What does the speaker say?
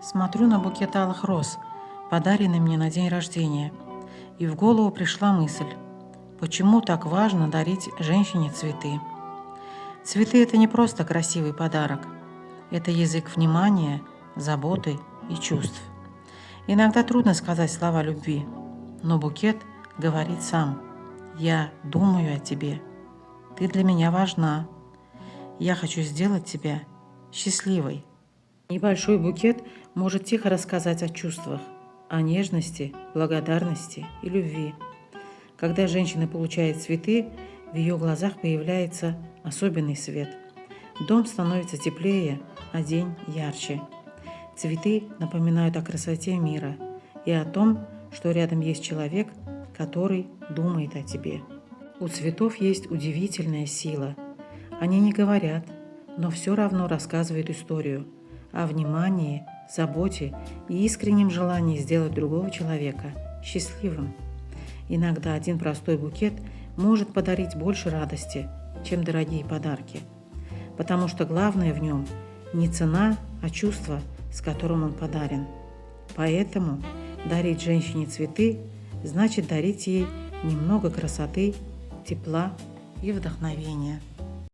Смотрю на букет алых роз, подаренный мне на день рождения, и в голову пришла мысль, почему так важно дарить женщине цветы. Цветы – это не просто красивый подарок, это язык внимания, заботы и чувств. Иногда трудно сказать слова любви, но букет говорит сам: «Я думаю о тебе, ты для меня важна, я хочу сделать тебя счастливой». Небольшой букет может тихо рассказать о чувствах, о нежности, благодарности и любви. Когда женщина получает цветы, в ее глазах появляется особенный свет. Дом становится теплее, а день ярче. Цветы напоминают о красоте мира и о том, что рядом есть человек, который думает о тебе. У цветов есть удивительная сила. Они не говорят, но все равно рассказывают историю о внимании, заботе и искреннем желании сделать другого человека счастливым. Иногда один простой букет может подарить больше радости, чем дорогие подарки, потому что главное в нем не цена, а чувство, с которым он подарен. Поэтому дарить женщине цветы значит дарить ей немного красоты, тепла и вдохновения.